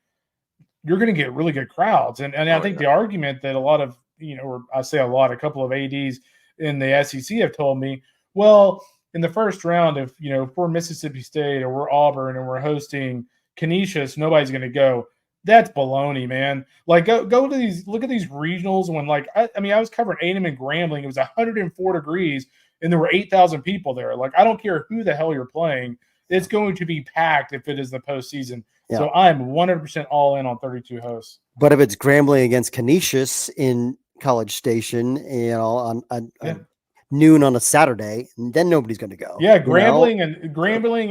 you're going to get really good crowds. And I think the argument that a lot of, or I say a couple of ADs in the SEC have told me, well, in the first round, if we're Mississippi State or we're Auburn and we're hosting Canisius, nobody's going to go. That's baloney, man. Like, go to these, look at these regionals when, like, I was covering A&M and Grambling. It was 104 degrees and there were 8,000 people there. Like, I don't care who the hell you're playing. It's going to be packed if it is the postseason. Yeah. So I'm 100% all in on 32 hosts. But if it's Grambling against Canisius in College Station, on noon on a Saturday, then nobody's going to go. Yeah, Grambling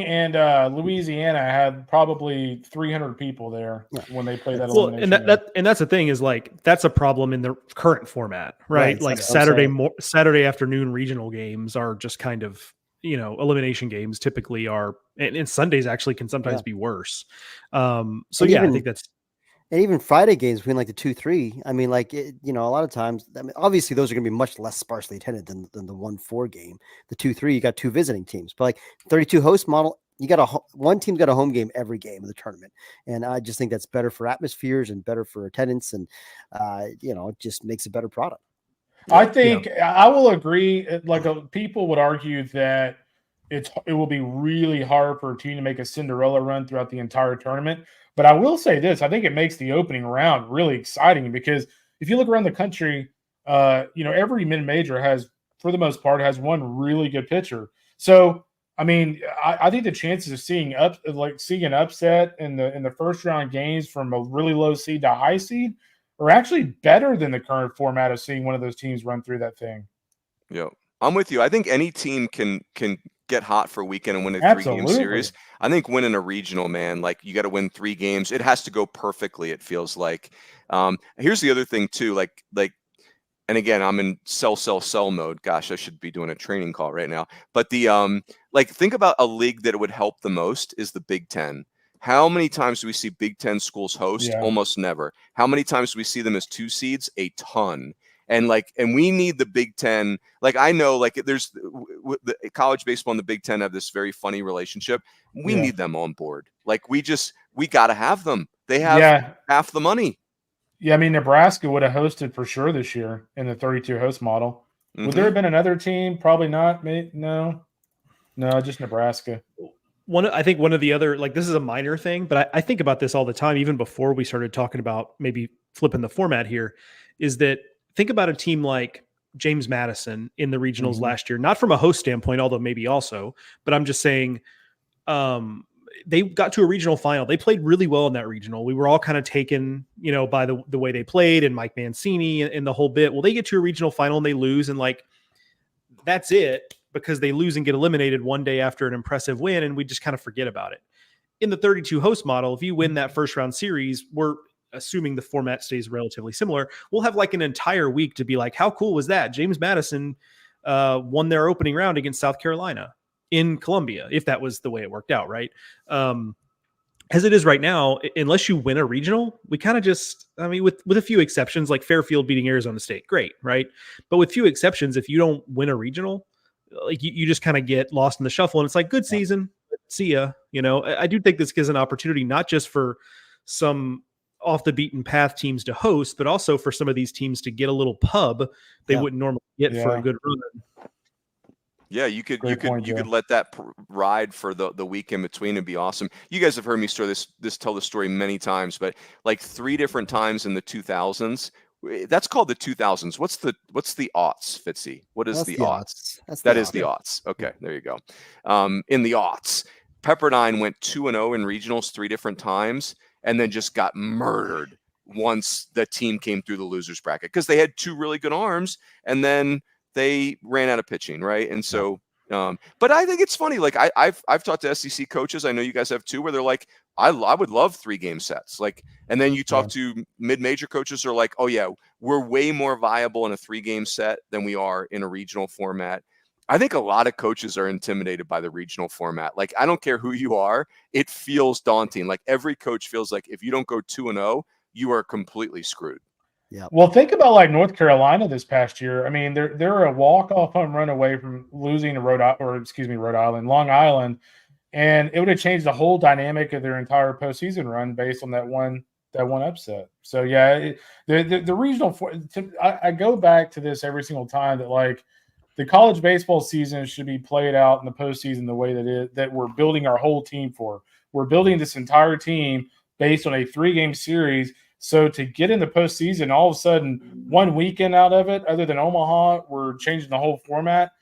and Louisiana had probably 300 people there when they played that. Well, and that's the thing is, like, that's a problem in the current format, right? Like Saturday afternoon regional games are just kind of, elimination games typically are, and Sundays actually can sometimes be worse. I think that's. And even Friday games between like the 2-3, I mean, like, a lot of times, obviously those are going to be much less sparsely attended than the 1-4 game. The 2-3, you got 2 visiting teams, but like 32 host model, you got one team's got a home game every game of the tournament. And I just think that's better for atmospheres and better for attendance. And, it just makes a better product. I think I will agree. Like, people would argue that it will be really hard for a team to make a Cinderella run throughout the entire tournament. But I will say this, I think it makes the opening round really exciting, because if you look around the country, every mid-major has, for the most part, has one really good pitcher. So, I mean, I think the chances of seeing an upset in the first round games from a really low seed to high seed are actually better than the current format of seeing one of those teams run through that thing. Yeah, I'm with you. I think any team can get hot for a weekend and win a 3-game series. I think winning a regional, man, like, you got to win 3 games. It has to go perfectly, it feels like. Here's the other thing too, like, and again, I'm in sell mode. Gosh, I should be doing a training call right now. But think about a league that it would help the most is the Big Ten. How many times do we see Big Ten schools host? Yeah. Almost never. How many times do we see them as 2 seeds? A ton. And we need the Big Ten. Like, I know, like, there's the college baseball and the Big Ten have this very funny relationship. We need them on board. Like, we got to have them. They have half the money. Yeah, I mean, Nebraska would have hosted for sure this year in the 32 host model. Mm-hmm. Would there have been another team? Probably not. No, just Nebraska. I think one of the other, like, this is a minor thing, but I think about this all the time, even before we started talking about maybe flipping the format here, is that think about a team like James Madison in the regionals last year, not from a host standpoint, although maybe also, but I'm just saying, they got to a regional final. They played really well in that regional. We were all kind of taken, by the way they played and Mike Mancini and the whole bit. Well, they get to a regional final and they lose, and like, that's it, because they lose and get eliminated one day after an impressive win, and we just kind of forget about it. In the 32 host model, if you win that first round series, we're assuming the format stays relatively similar. We'll have like an entire week to be like, how cool was that? James Madison won their opening round against South Carolina in Columbia, if that was the way it worked out, right? As it is right now, unless you win a regional, we kind of just, with a few exceptions, like Fairfield beating Arizona State, great, right? But with few exceptions, if you don't win a regional, like you just kind of get lost in the shuffle, and it's like, good season, see ya. I do think this gives an opportunity not just for some off the beaten path teams to host, but also for some of these teams to get a little pub they wouldn't normally get for a good run. Yeah, you could let that ride for the week in between and be awesome. You guys have heard me tell this story many times, but like 3 different times in the 2000s. That's called the 2000s. What's the aughts, Fitzy? What is the aughts? That is the aughts. Okay, there you go. In the aughts, Pepperdine went 2-0 in regionals 3 different times, and then just got murdered once the team came through the losers bracket because they had 2 really good arms, and then they ran out of pitching, right? And so, but I think it's funny. Like I've talked to SEC coaches. I know you guys have too, where they're like, I would love 3-game sets. Like, and then you talk to mid-major coaches who are like, oh yeah, we're way more viable in a 3-game set than we are in a regional format. I think a lot of coaches are intimidated by the regional format. Like, I don't care who you are, it feels daunting. Like every coach feels like if you don't go 2-0, you are completely screwed. Yeah. Well, think about like North Carolina this past year. I mean, they're a walk-off home run away from losing to Long Island, and it would have changed the whole dynamic of their entire postseason run based on that one upset. So yeah, the regional. I go back to this every single time that like the college baseball season should be played out in the postseason the way that we're building our whole team for. We're building this entire team based on a 3-game series. So to get in the postseason, all of a sudden, one weekend out of it, other than Omaha, we're changing the whole format.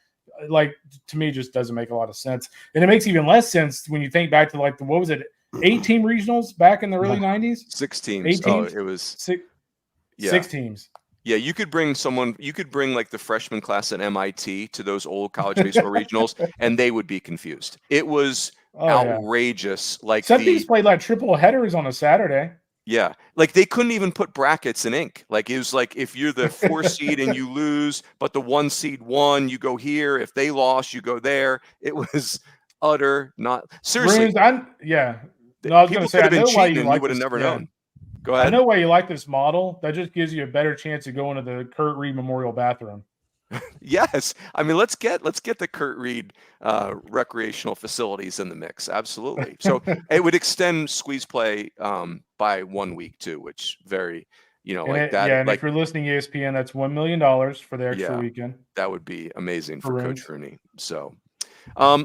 Like, to me, just doesn't make a lot of sense. And it makes even less sense when you think back to like 8-team regionals back in the early 90s? 6 teams. 8 teams? It was 6 teams. Yeah, you could bring like the freshman class at MIT to those old college baseball regionals, and they would be confused. It was outrageous. Like some teams played like triple headers on a Saturday. Yeah, like they couldn't even put brackets in ink. Like it was like if you're the 4 seed and you lose, but the 1 seed won, you go here. If they lost, you go there. It was utter not seriously. No, I was going to say, I know why you would have never known. Go ahead. I know why you like this model. That just gives you a better chance of going to the Kurt Reed Memorial bathroom. Yes, I mean let's get the Kurt Reed recreational facilities in the mix. Absolutely. So it would extend squeeze play by 1 week too, which very that. Yeah, and like, if you're listening to ESPN, that's $1 million for the extra weekend. That would be amazing for Coach Rooney. So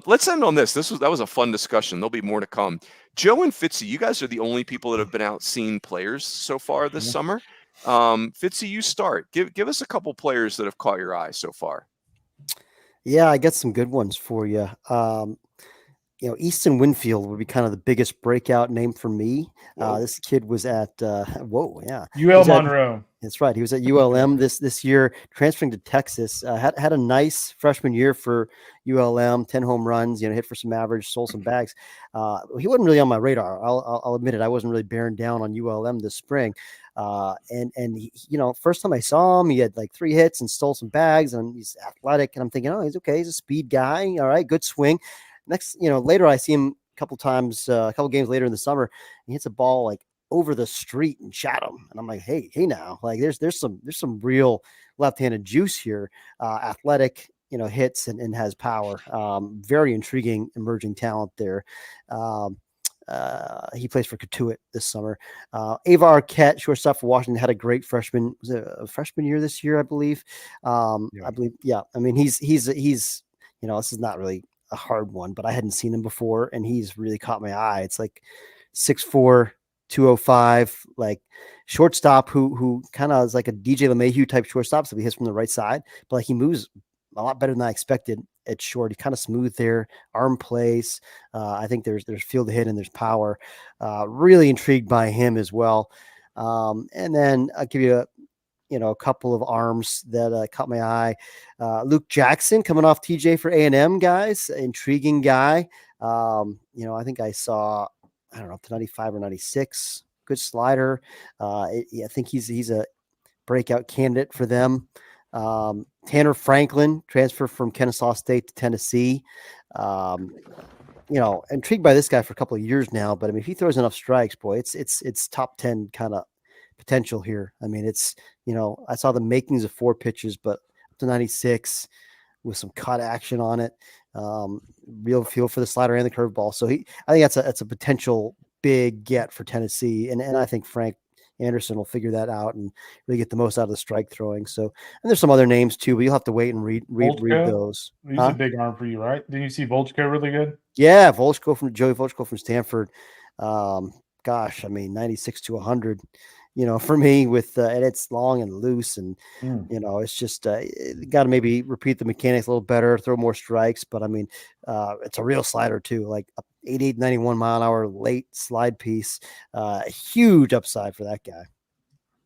let's end on this. That was a fun discussion. There'll be more to come. Joe and Fitzy, you guys are the only people that have been out seeing players so far this summer. Fitzy, you start. Give us a couple players that have caught your eye so far. Yeah, I got some good ones for you. Easton Winfield would be kind of the biggest breakout name for me. This kid was at UL Monroe. That's right. He was at ULM this year, transferring to Texas. Had a nice freshman year for ULM, 10 home runs, hit for some average, stole some bags. He wasn't really on my radar. I'll admit it. I wasn't really bearing down on ULM this spring. And he, first time I saw him, he had like 3 hits and stole some bags, and he's athletic. And I'm thinking, oh, he's okay. He's a speed guy. All right, good swing. Next, later I see him a couple times, a couple games later in the summer, he hits a ball like over the street in Chatham. And I'm like, hey now, like there's some real left-handed juice here. Athletic, hits and has power. Very intriguing emerging talent there. He plays for Catuit this summer. Ava Arquette, shortstop for Washington, had a great freshman year this year, I believe. I mean, he's this is not really a hard one, but I hadn't seen him before, and he's really caught my eye. It's like 6'4", 205, like shortstop who kind of is like a DJ LeMahieu type shortstop. So he hits from the right side, but like he moves a lot better than I expected at short. He kind of smooth there, arm plays. I think there's field hit and there's power. Really intrigued by him as well. And then I'll give you a couple of arms that caught my eye. Luke Jackson coming off TJ for A&M, guys, intriguing guy. I think I saw, I don't know, up to 95 or 96, good slider. I think he's a breakout candidate for them. Tanner Franklin, transfer from Kennesaw State to Tennessee. Intrigued by this guy for a couple of years now, but I mean, if he throws enough strikes, boy, it's top 10 kind of potential here. I mean, I saw the makings of 4 pitches, but up to 96 with some cut action on it. Real feel for the slider and the curveball. So I think that's a potential big get for Tennessee. And I think Frank Anderson will figure that out and really get the most out of the strike throwing. So, and there's some other names too, but you'll have to wait and read those. He's a big arm for you, right? Didn't you see Volchko really good? Yeah. Joey Volchko from Stanford. 96 to 100, for me with, and it's long and loose and, it's just, got to maybe repeat the mechanics a little better, throw more strikes. But I mean, it's a real slider too, like 88, 91 mile an hour late slide piece. Huge upside for that guy.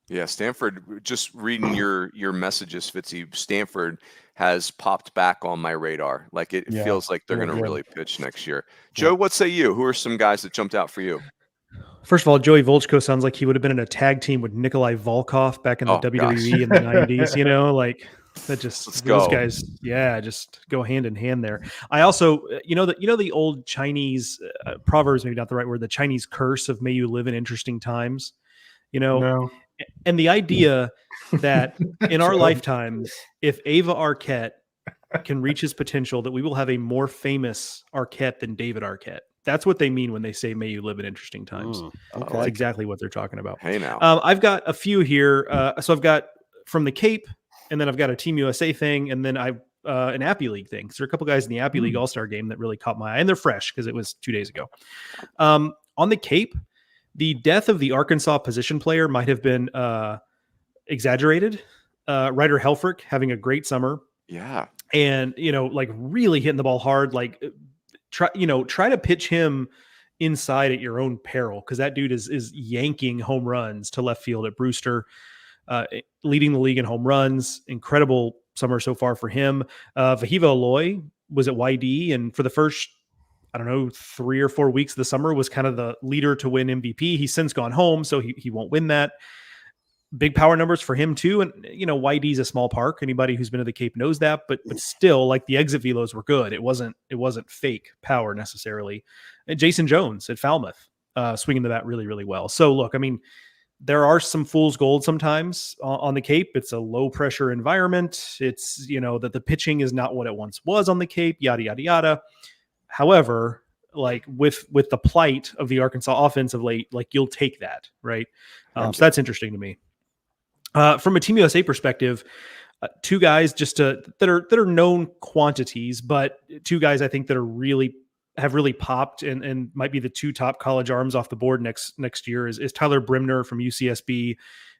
Yeah. Stanford, just reading your messages, Fitzy, Stanford has popped back on my radar. Like it feels like they're going to really pitch next year. Joe, what say you? Who are some guys that jumped out for you? First of all, Joey Volchko sounds like he would have been in a tag team with Nikolai Volkov back in the WWE in the 90s, like that just those guys, just go hand in hand there. I also, the old Chinese proverbs, maybe not the right word, the Chinese curse of may you live in interesting times, No. And the idea that in our lifetimes, if Ava Arquette can reach his potential, that we will have a more famous Arquette than David Arquette. That's what they mean when they say, may you live in interesting times. Okay. That's exactly what they're talking about. Hey, now. I've got a few here. So I've got from the Cape, and then I've got a Team USA thing, and then I've an Appy League thing. So there are a couple guys in the Appy League All-Star game that really caught my eye, and they're fresh because it was 2 days ago. On the Cape, the death of the Arkansas position player might have been exaggerated. Ryder Helfrich having a great summer. Yeah. And, really hitting the ball hard, try to pitch him inside at your own peril, because that dude is yanking home runs to left field at Brewster, leading the league in home runs. Incredible summer so far for him. Vahiva Aloy was at YD, and for the first, 3 or 4 weeks of the summer was kind of the leader to win MVP. He's since gone home, so he won't win that. Big power numbers for him too. And, YD's a small park. Anybody who's been to the Cape knows that, but still, like, the exit velos were good. It wasn't fake power necessarily. And Jason Jones at Falmouth, swinging the bat really, really well. So look, there are some fool's gold sometimes on the Cape. It's a low pressure environment. It's, that the pitching is not what it once was on the Cape, yada, yada, yada. However, like with the plight of the Arkansas offense of late, like, you'll take that. Right. So that's interesting to me. From a Team USA perspective, 2 guys that are known quantities, but 2 guys I think that have really popped and might be the 2 top college arms off the board next year is Tyler Brimner from UCSB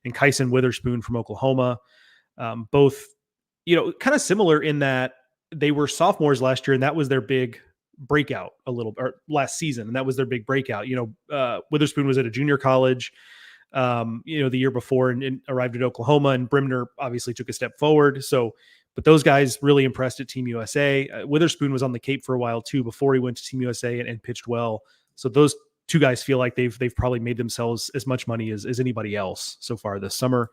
and Kyson Witherspoon from Oklahoma. Both, kind of similar in that they were sophomores last year, and that was their big breakout or last season, and that was their big breakout. Witherspoon was at a junior college, the year before and arrived at Oklahoma, and Brimner obviously took a step forward. So, but those guys really impressed at Team USA. Witherspoon was on the Cape for a while too, before he went to Team USA and pitched well. So those 2 guys feel like they've probably made themselves as much money as anybody else so far this summer.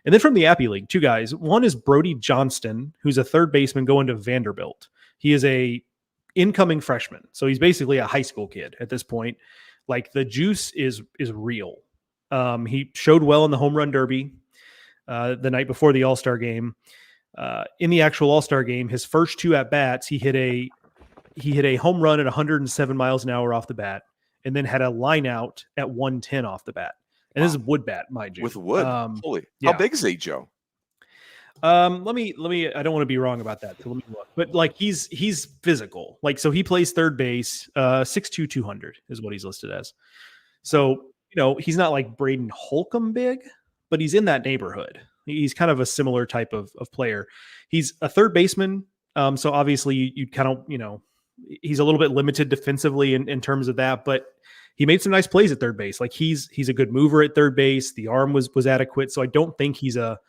And then from the Appy League, 2 guys, one is Brody Johnston, who's a third baseman going to Vanderbilt. He is a incoming freshman. So he's basically a high school kid at this point. Like, the juice is real. He showed well in the home run derby the night before the All-Star game. In the actual All-Star game, his first 2 at bats, he hit a home run at 107 miles an hour off the bat, and then had a line out at 110 off the bat. And this is wood bat, mind you. With wood. Holy. How big is he, Joe? Let me. I don't want to be wrong about that. So let me look. But like he's physical. Like so he plays third base. 6'2", 200 is what he's listed as. So he's not like Braden Holcomb big, but he's in that neighborhood. He's kind of a similar type of player. He's a third baseman. So obviously you kind of he's a little bit limited defensively in terms of that, but he made some nice plays at third base. Like he's a good mover at third base. The arm was adequate. So I don't think he's a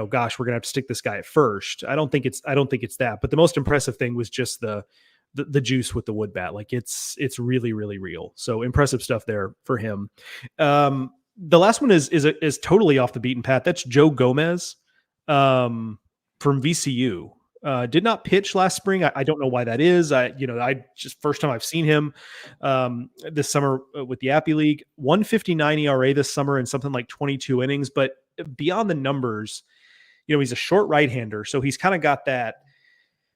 gosh, we're gonna have to stick this guy at first. I don't think it's that. But the most impressive thing was just the juice with the wood bat. Like it's really, really real. So impressive stuff there for him. The last one is totally off the beaten path. That's Joe Gomez from VCU. Did not pitch last spring. I don't know why that is. I just first time I've seen him this summer with the Appy League. 159 ERA this summer and something like 22 innings. But beyond the numbers, he's a short right-hander, so he's kind of got that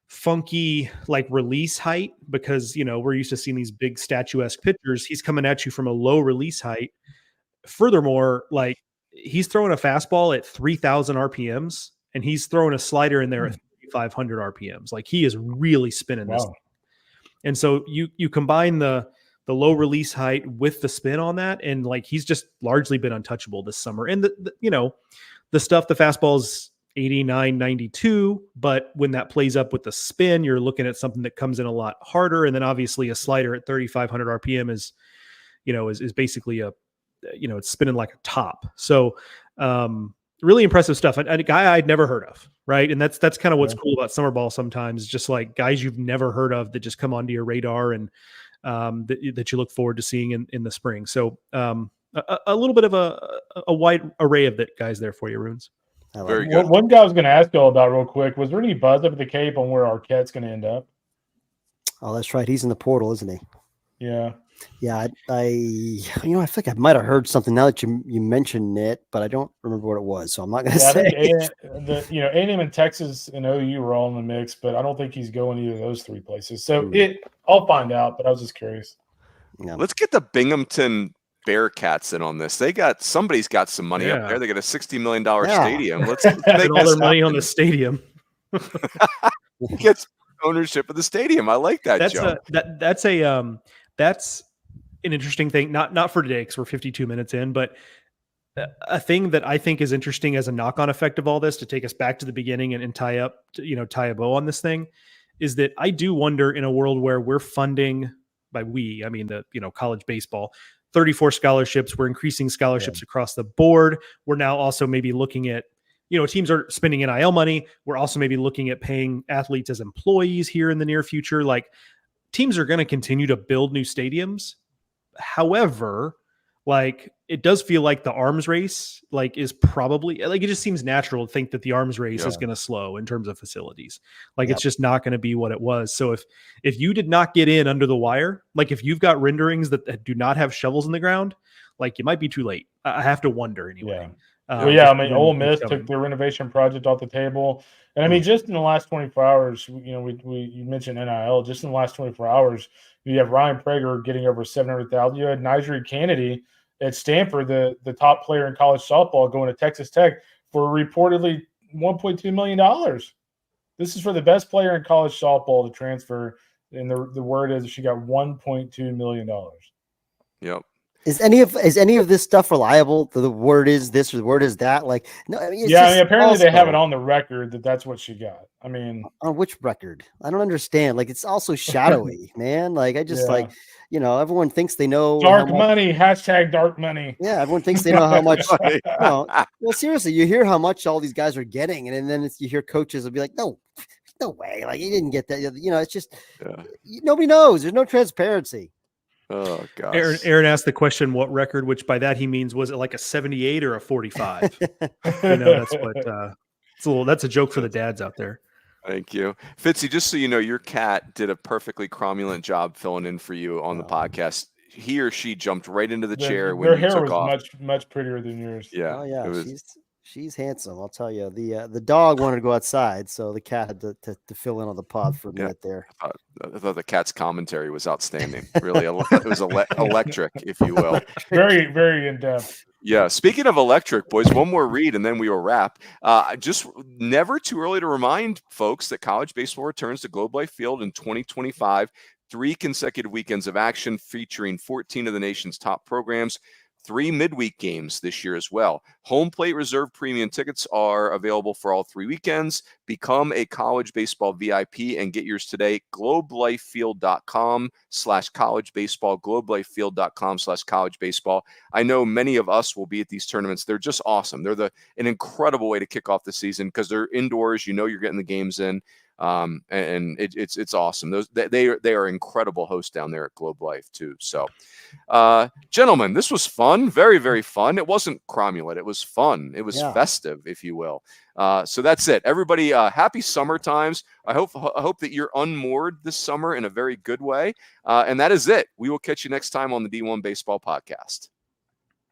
funky like release height because we're used to seeing these big statuesque pitchers. He's coming at you from a low release height. Furthermore, like he's throwing a fastball at 3,000 RPMs and he's throwing a slider in there at 3,500 RPMs. Like he is really spinning this thing. And so you combine the low release height with the spin on that, and like he's just largely been untouchable this summer. And the stuff, the fastball's 89, 92, but when that plays up with the spin, you're looking at something that comes in a lot harder. And then obviously a slider at 3,500 RPM is basically it's spinning like a top. So really impressive stuff. A guy I'd never heard of. Right. And that's kind of what's cool about summer ball sometimes, just like guys you've never heard of that just come onto your radar and that you look forward to seeing in the spring. So a little bit of a wide array of guys there for you, Runes. Very good. One guy I was going to ask you all about real quick, was there any buzz up at the Cape on where Arquette's going to end up? Oh, that's right. He's in the portal, isn't he? Yeah. Yeah, I think I might have heard something now that you mentioned it, but I don't remember what it was, so I'm not going to say. A&M and Texas and OU were all in the mix, but I don't think he's going either of those three places. So I'll find out, but I was just curious. Yeah. Let's get the Binghamton Bearcats in on this. Somebody's got some money up there. They got a $60 million stadium. Let's make all their money on the stadium. Get ownership of the stadium. I like that. That's an interesting thing. Not for today because we're 52 minutes in, but a thing that I think is interesting as a knock-on effect of all this, to take us back to the beginning and tie a bow on this thing, is that I do wonder, in a world where we're funding, by we, I mean college baseball, 34 scholarships. We're increasing scholarships across the board. We're now also maybe looking at, teams are spending NIL money. We're also maybe looking at paying athletes as employees here in the near future. Like teams are going to continue to build new stadiums. However, like it does feel like the arms race, like is probably like, it just seems natural to think that the arms race is going to slow in terms of facilities. Like it's just not going to be what it was. So if you did not get in under the wire, like if you've got renderings that do not have shovels in the ground, like it might be too late. I have to wonder anyway. Ole Miss took their renovation project off the table. And I mean, just in the last 24 hours, you mentioned NIL, just in the last 24 hours, you have Ryan Prager getting over $700,000. You had Nigel Kennedy at Stanford, the top player in college softball, going to Texas Tech for reportedly $1.2 million. This is for the best player in college softball to transfer. And the word is she got $1.2 million. Yep. Is any of this stuff reliable? The word is this or the word is that? Like, no, I mean, apparently they have it on the record that's what she got. I mean, on which record? I don't understand. Like, it's also shadowy, man. Like, I just everyone thinks they know dark money. # dark money. Yeah, everyone thinks they know how much. Well, seriously, you hear how much all these guys are getting, and then you hear coaches will be like, no way, like you didn't get that. It's just nobody knows. There's no transparency. Oh gosh. Aaron asked the question, what record, which by that he means, was it like a 78 or a 45? That's what that's a joke for the dads out there. Thank you. Fitzy, just so you know, your cat did a perfectly cromulent job filling in for you on the podcast. He or she jumped right into the chair when you took off. Their hair was much prettier than yours. Yeah. Oh yeah, she's handsome. I'll tell you. The dog wanted to go outside, so the cat had to fill in on the pod for a minute there. I thought the cat's commentary was outstanding. Really, it was electric, if you will. Very, very in depth. Yeah. Speaking of electric, boys, one more read and then we will wrap. Just never too early to remind folks that college baseball returns to Globe Life Field in 2025. 3 consecutive weekends of action featuring 14 of the nation's top programs. 3 midweek games this year as well. Home plate reserve premium tickets are available for all 3 weekends. Become a college baseball VIP and get yours today. globelifefield.com/college baseball. globelifefield.com/college baseball. I know many of us will be at these tournaments. They're just awesome. They're an incredible way to kick off the season because they're indoors. You know you're getting the games in. And it's awesome. They are incredible hosts down there at Globe Life too. So, gentlemen, this was fun, very, very fun. It wasn't cromulent. It was fun. It was festive, if you will. So that's it. Everybody, happy summer times. I hope that you're unmoored this summer in a very good way. And that is it. We will catch you next time on the D1 Baseball Podcast.